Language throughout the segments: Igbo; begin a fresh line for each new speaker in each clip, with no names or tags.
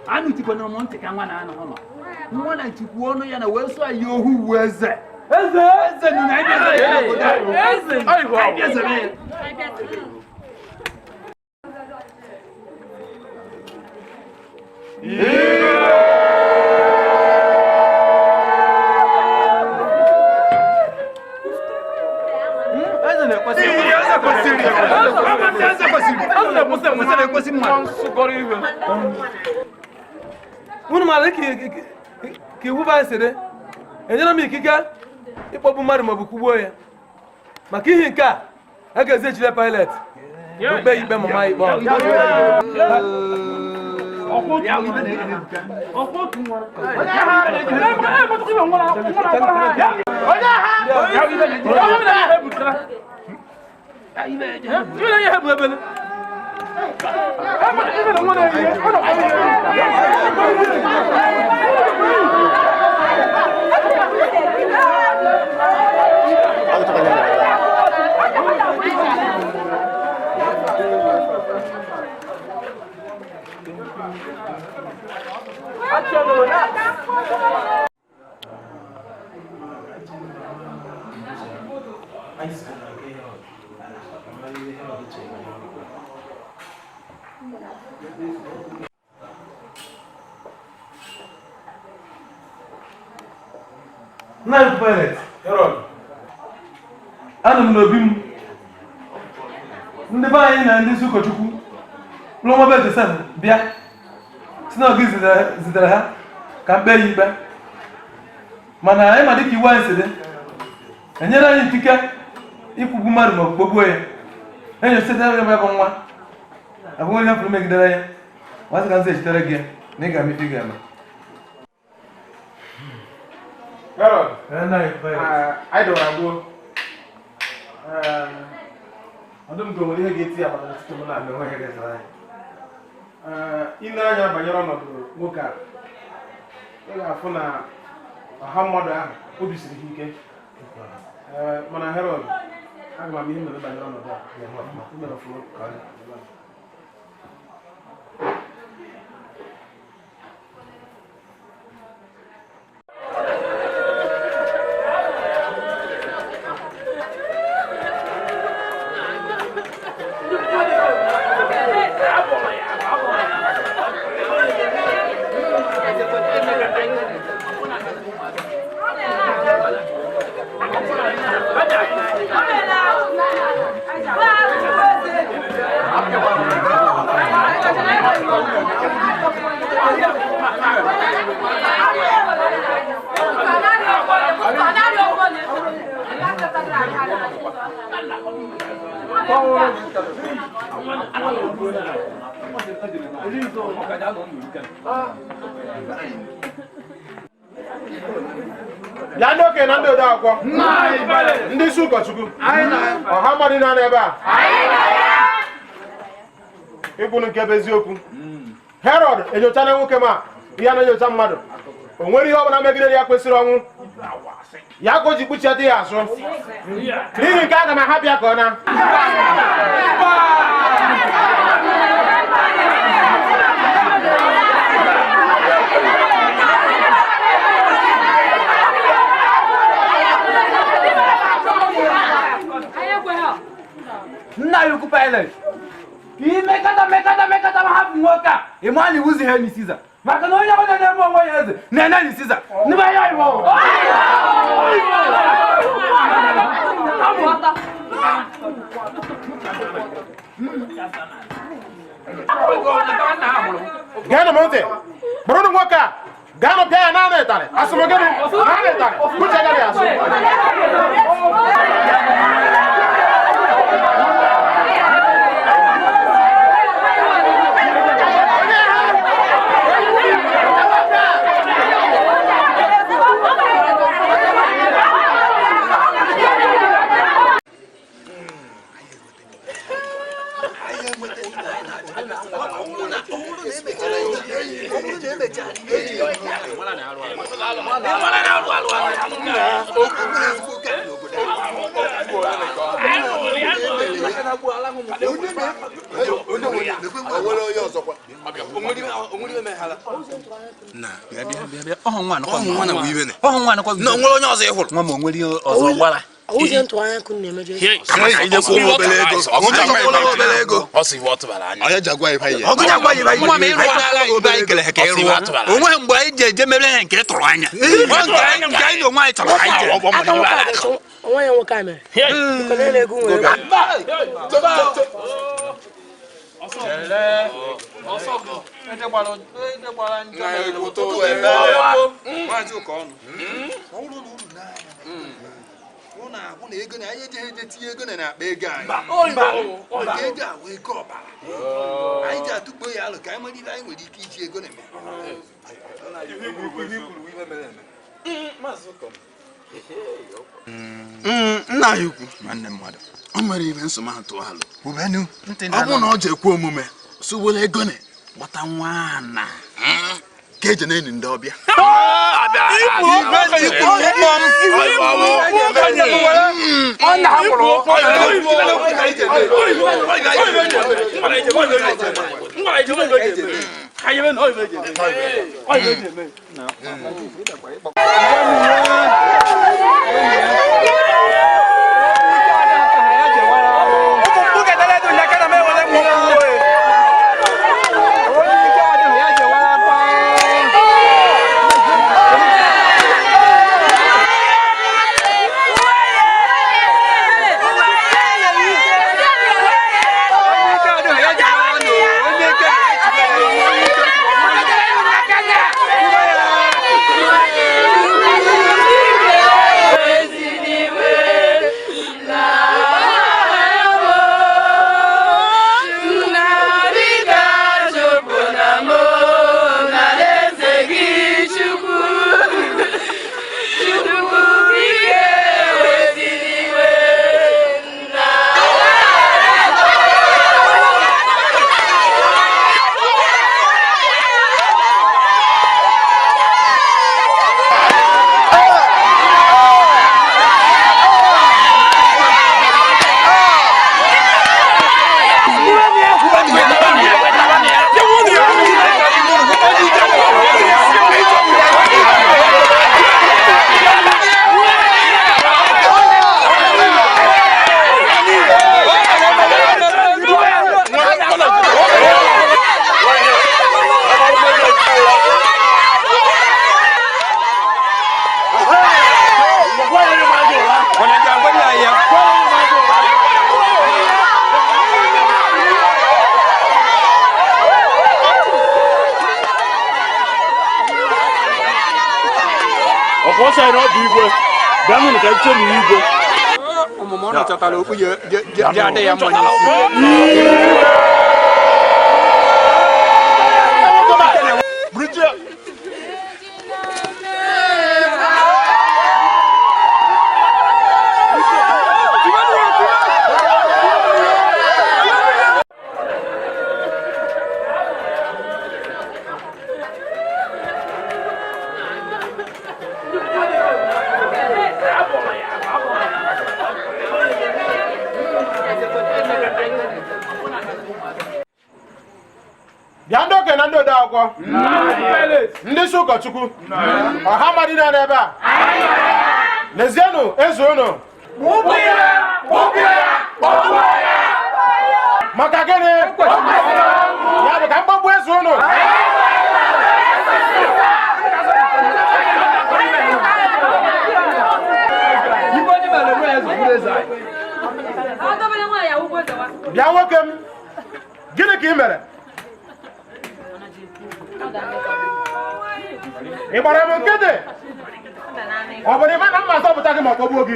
Anu ti kono monte kangwa na ano hono. Mwana ti kuono ya na weso ayohu weze. Eze no na ideza ya boda. Eze. Ai wa. Ideza me.
Unu mara ka iwu ba sere enyere m ikike ịkpọgbu mmadụ maọbụ kwugbuo ya maka ihe nke a ga-ezi ejide pilot okpe ikpe mama ikpe Nine pilot, Herod. Ana m n'obi m. Ndị be anyị na ndị isi ụkọchukwu ụlọ nwa be Joseph bịa si na oge zitere ha ka mkpe ya ikpe. Mana anyị ma dịka iwu anyị si dị enyere anyị ikike ikwugbu mmadụ ma kpogbuo ya. Enyo site ebe bụ nwa abụghị ihe pụrụ megidere ya. Masị ka nzi echitere gị na ị ga-eme ife ị ga-eme.
Herod,
I don't
know. I don't go with you. Get about the school. I know where it is. In Anya Bayon of Moka, they are for now. A hammer, obviously, he can. Mana Herod, I'm a million of Bayon of that. Ya no ke na ndo da akwo ndị su ụkọchukwu ọha mmadụ na ebe a ịbụ nke bụ eziokwu Herod enyocha na nwoke ma ya na enyocha mmadụ o nwere ihe ọ bụla megidere ya kwesịrị ọnwụ ya ka o ji kpuchiete ya azụ n'ihi nke aga m ahapịa ka ọ na
Nna yuku pilot. Ki mekata mahafu ngoka. Imani wuzi he ni Caesar. Maka no nya bana na mo yeze. Na ni Caesar. Ni ba ya iwo.
Gana monte. Bruno ngoka. Gano pia na na tale. Asumogeni. Na na tale. Kucha gari asu.
Nna ya ukwu nwanne mmadụ o nwere ibe nsogbu atụ alụ ubenu ọ bụ na ọ je ekwu omume suwele ego ne gbata nwana ka eje na-enyi ndị ọbịa
ndị isi ụkọchukwu ọha mmadụ na n'ebe a lezienụ eze unu maka gịnị ya bụ ka mkpagbu eze unu bịa nwoke m gịnị ka ị mere ị gbara m nkịtị ọ bụ na ịma na mma asọpụta gị ma kpọgbuo gị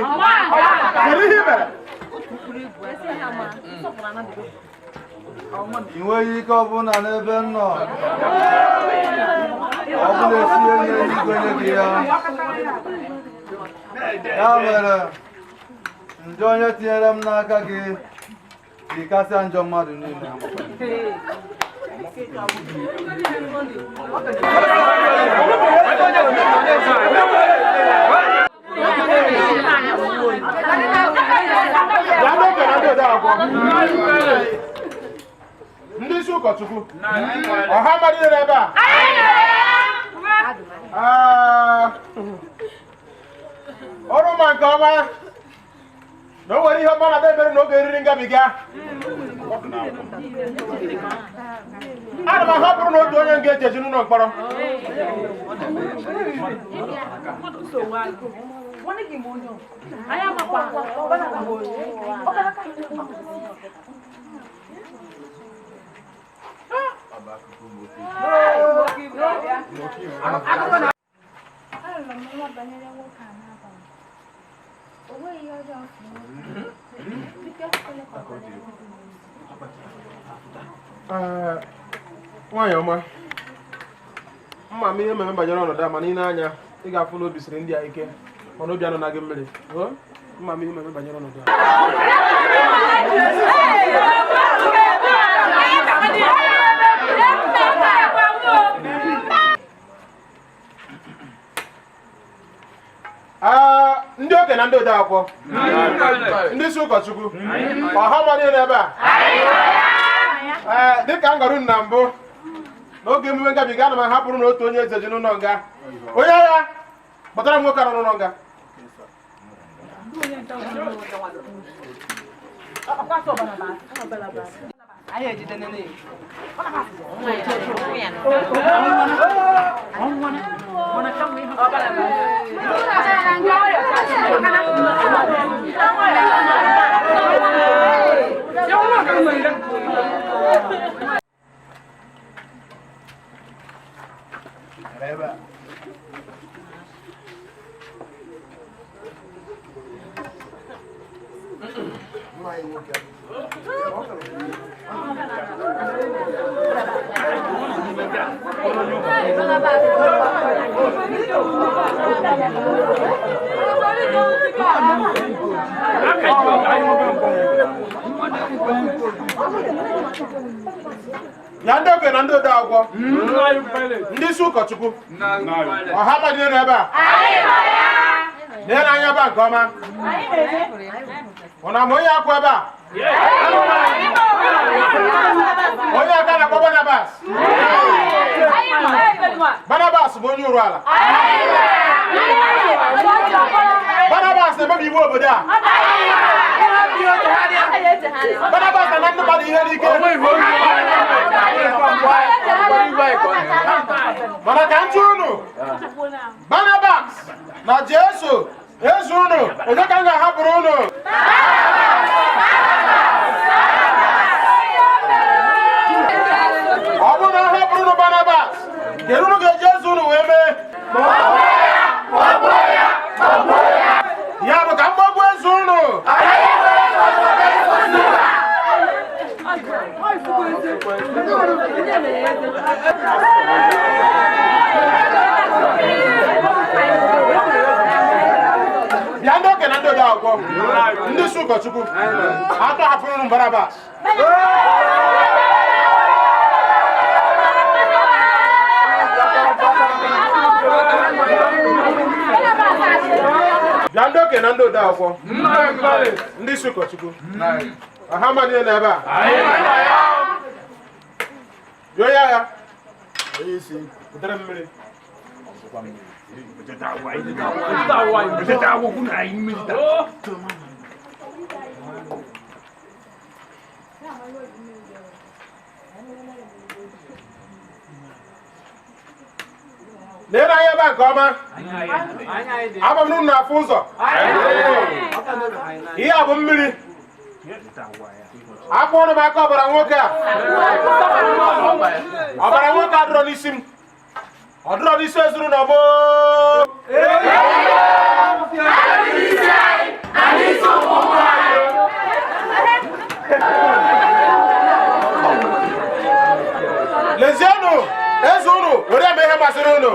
kedu ihe ị mere
ị nweghị ike ọbụla n'ebe m nọ ọ bụla esie ihe igwe nye gị ya mere njọ onye tinyere m n'aka gị dị kasịa njọ mmadụ niile
ndị isi ụkọchukwu ọha mmadụ dị n'ebe a ọrụ ma nke ọma na o nwere ihe ọma na-ada emere n'oge eriri ngabiga ana m ahapụrụ na otu onye ga-eji eji n'ụlọ mkpọrọ nwaanyị ọma mma m ihe mmemme banyere ọnọdụ a mana ị na-anya ị ga-afụ na obi siri ndị a ike mana obi anọ na gị mmiri mma m ihe mmemme banyere ọnọdụ a ndị okenye na ndị ode akwụkwọ ndị isi ụkọchukwu ọha mmadụ n'ebe a dịka m gwara unu na mbụ n'oge emume ngabiga ana m ahapụrụ na otu onye eze ji n'ụlọ nga onye agha kpọtara m nwoke a nọ n'ụlọ nga ya ndị okenye na ndị ode akwụkwọ ndị isi ụkọchukwu ọha mmadụ n'ebe a na-ele anya ebe a nke ọma ọ na-ama onye akwụ ebe a onye aka na-akpọ Barnabas bụ onye ụrụ ala Barnabas na-emebi iwu obodo a Barnabas na ndị mmadụ ihe n'ike mana ka ntị unu Barnabas na Jesu ezu unu onye ka m ga-ahapụrụ unu ọ bụrụ na ahapụrụ unu Barnabas kedu unu ga-eji ezu unu wee mee ya bụ ka mgbagbu ezu unu bịa ndị okenye na ndị ode akwụkwọ ndị isi ụkọchukwu atọhapụrụ unu Barnabas bịa ndị okenye na ndị ode akwụkwọ ndị isi ụkọchukwu ọha mmadụ n'ebe a jụọ ya agha onye isi butere mmiri lee na anya ebe a nke ọma ama m n'ụnụ na-afụ ụzọ ihe a bụ mmiri akpụ ọnụ m aka ọbara nwoke a ọbara nwoke a dụrọ n'isi m ọ dụrọ n'isi ezinụlọ m lezienụ eze unu were eme ihe masịrị unu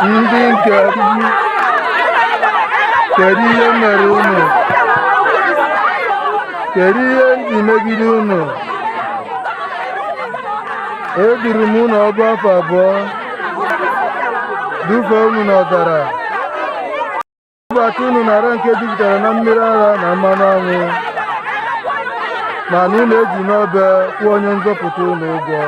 ndị nke m, kedu ihe mere unu? Kedu ihe ndị megide unu? Eduru m unu ọgụ afọ abụọ, dufee unu n'ọzara, bubata unu n'ara nke jupụtara na mmiri ara na mmanụ aṅụ, mana unu eji n'obe kwụọ onye nzọpụta unu ụgwọ.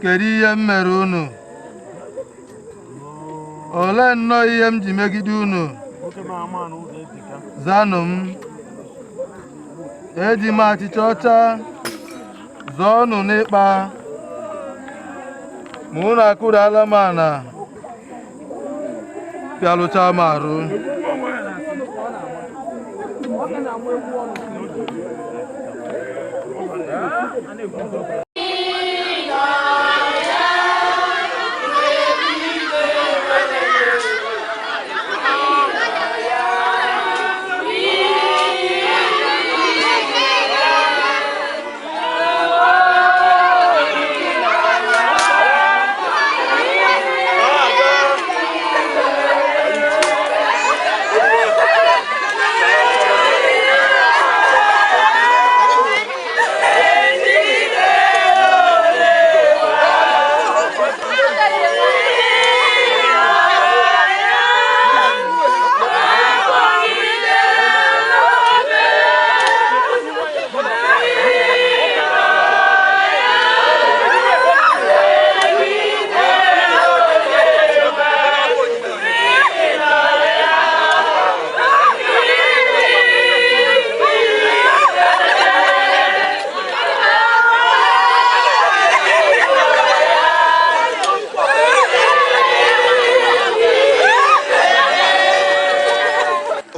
Kedu ihe m mere unu? Ole nnọọ ihe m ji megide unu? Zanụ m. Eji m achịcha ọcha zọọ unu n'ịkpa, ma unu akụdala m ana pịalụcha m arụ.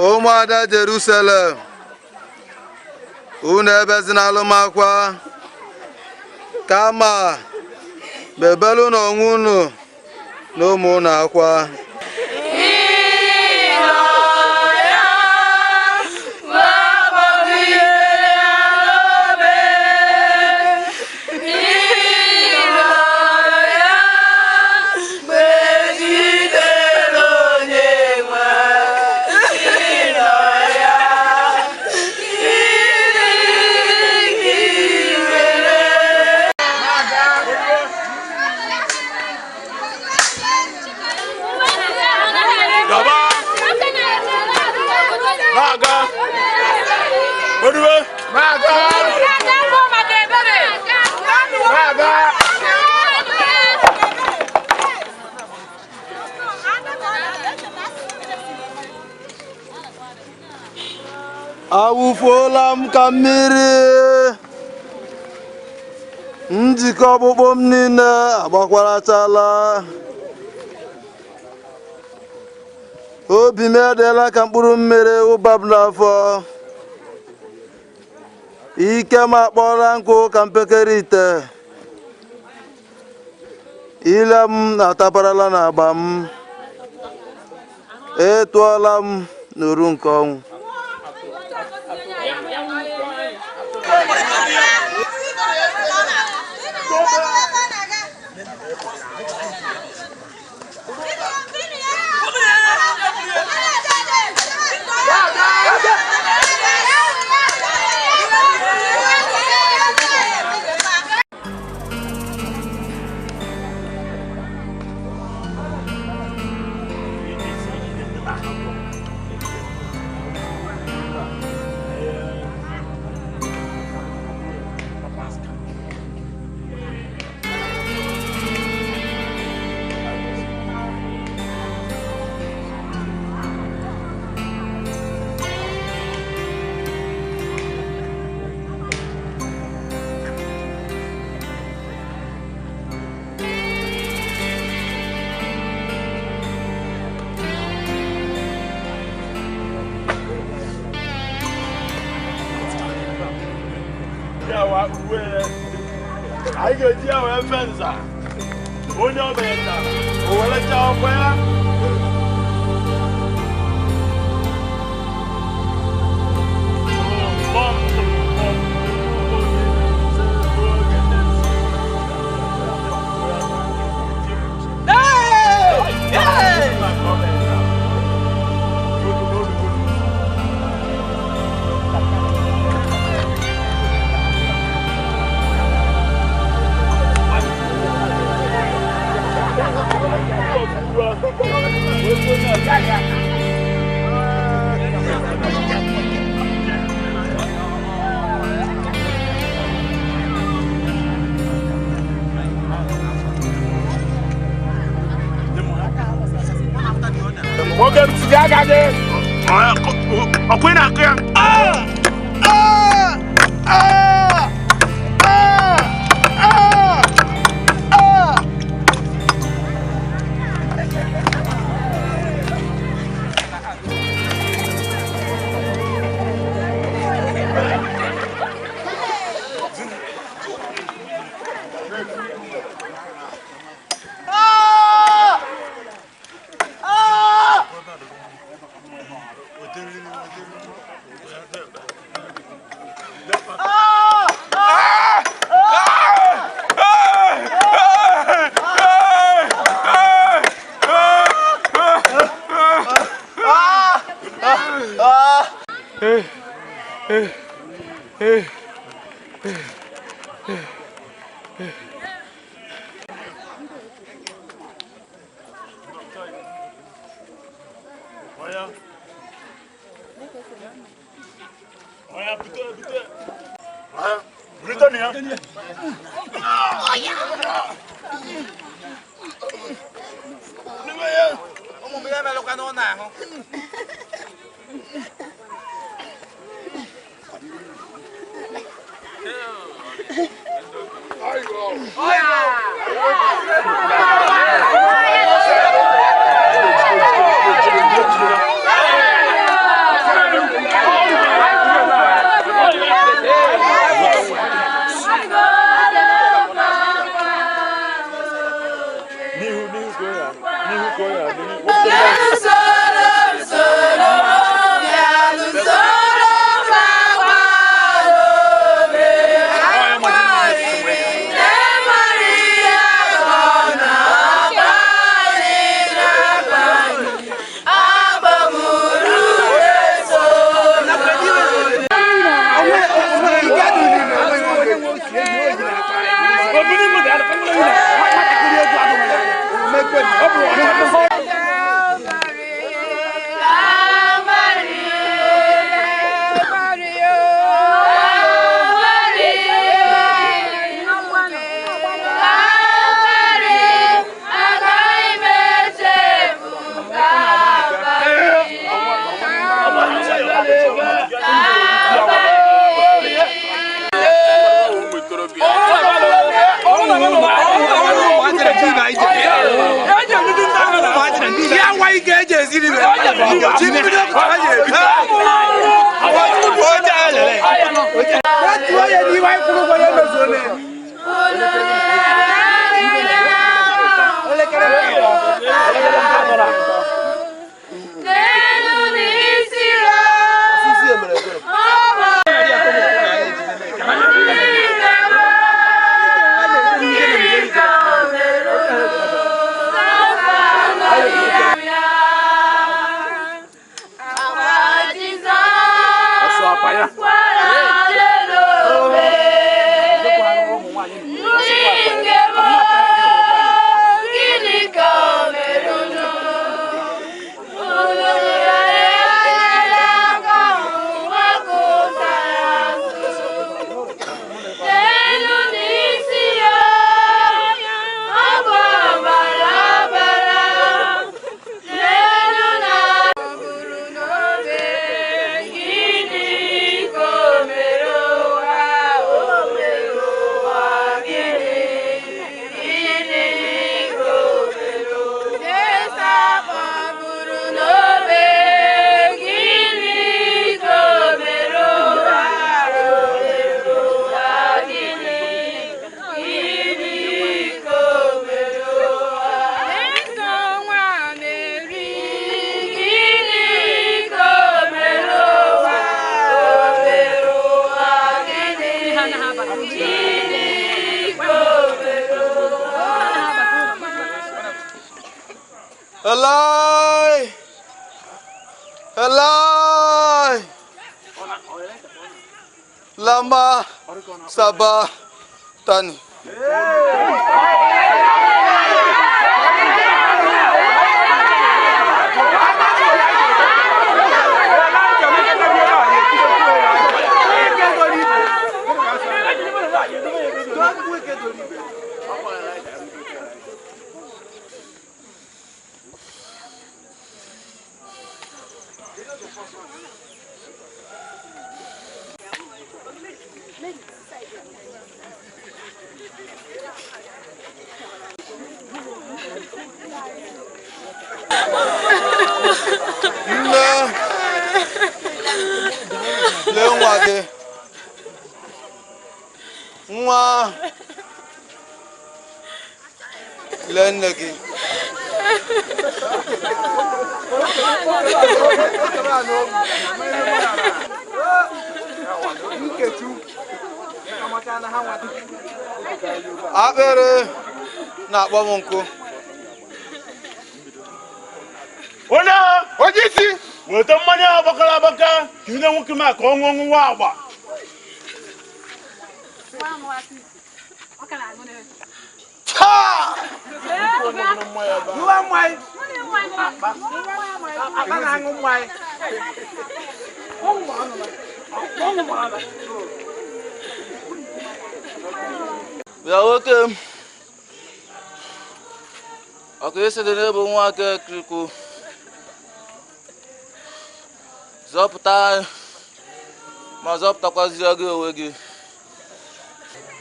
Ụmụada Jerusalem, unu ebezina alụmakwa, kama bebelu n'onwe unu na ụmụ unu akwa. Awụfuola m ka mmiri, njikọ ọkpụkpụ m niile agbakwarachala, obi m edela ka mkpụrụ mmiri ụbab n'afọ, ike m akpọọla nkụ ka mpekere ite, ile m ataparala n'agba m, etụọla m n'oru nke ọnwụ.
I get you a fence. One of them, or let you where? agade.
Okwena akya.
Eloi! Eloi! Lama Sabatani. nwa gị nwa lee nne gị akpịrị na-akpọ m nkụ
onye isi weta mmanya agbakara agbaka ka ile nwoke ma ka ọ ṅụọ nwa agba
bịa nwoke m ọkụ isi dị n'ebe nwa aka kirikwu zọpụta ma zọpụtakwazie gị onwe gị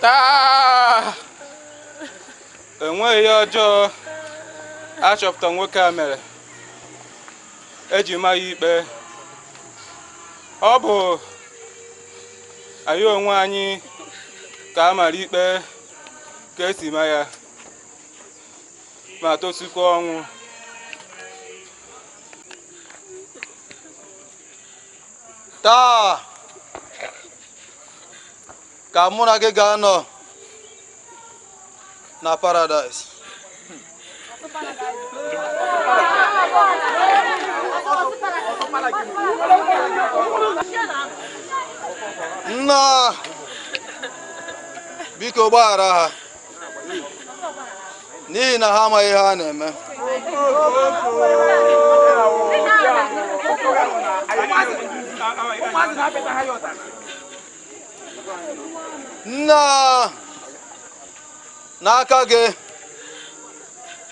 taa enweghị ihe ọjọọ achọpụta nwoke a mere eji ma ya ikpe ọ bụ anyị onwe anyị ka a mara ikpe ka esi ma ya ma tosikwa ọnwụ
taa ka mụ na gị ga-anọ na Paradise. Nna biko gbaghara ha n'ihi na ha amaghị ihe ha na-eme. Nna n'aka gị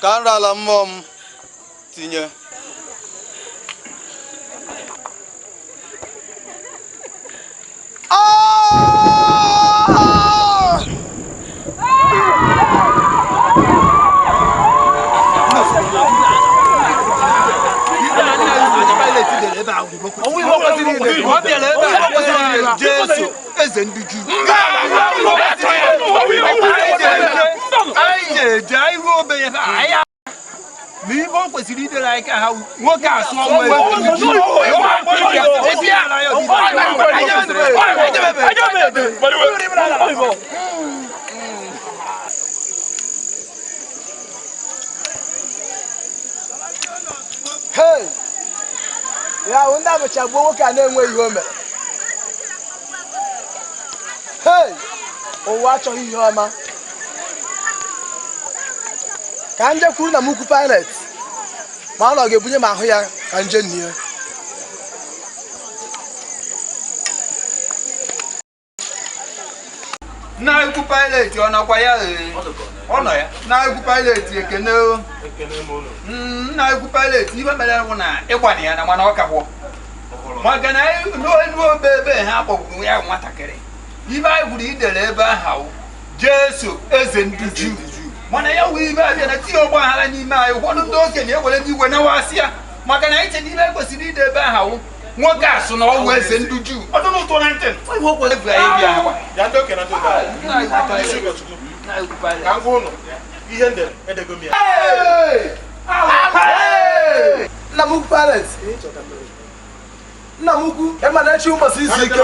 ka nra ala mmụọ m tinye.
Jesu eze ndị Juu anyị je iru obenye ha anya ma ibe o kwesịrị idere anyị ka ha nwoke asụ ọnwụ
ya hụ ndị abụchagbuo nwoke a na-enweghị ihe o mere. Ụwa achọghị ihe ọma ka nje kwuru na m ukwu Pilet ma ọ nọ ga-ebunye m ahụ ya ka nje nnie.
nna ukwu Pilet ọ nọkwa ya? Ọ nọ ya. nna ukwu Pilet ekene o. nna ukwu Pilet ibe mere bụ na ịkwanye ya na mana ọ kagbọ maka na n'elu obe ebe ha kpọgburu ya nwatakịrị ibe anyị gwuru idere ebe ahụ Jesu eze ndị Juu mana ya wee ibe abịa na tinye ọgba aghara n'ime anyị ụfọdụ ndị okenye ewere n'igwe na-wasị ya maka na iche n'ibe kwesịrị ide ebe ahụ nwoke asụ na ọwụ eze ndị Juu
Nna m ukwu Pilet, nna m ukwu ịmana echi ụbọchị izu ike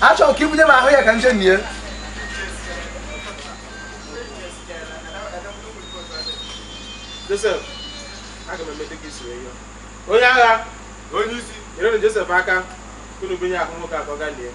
achọrọ ka ibunye m ahụ ya ka nje nnie.
Joseph, aga m eme dịka isi wee onye agha onye isi nyere Joseph aka unu bunye ahụ nwoke a ka ọ gaa lie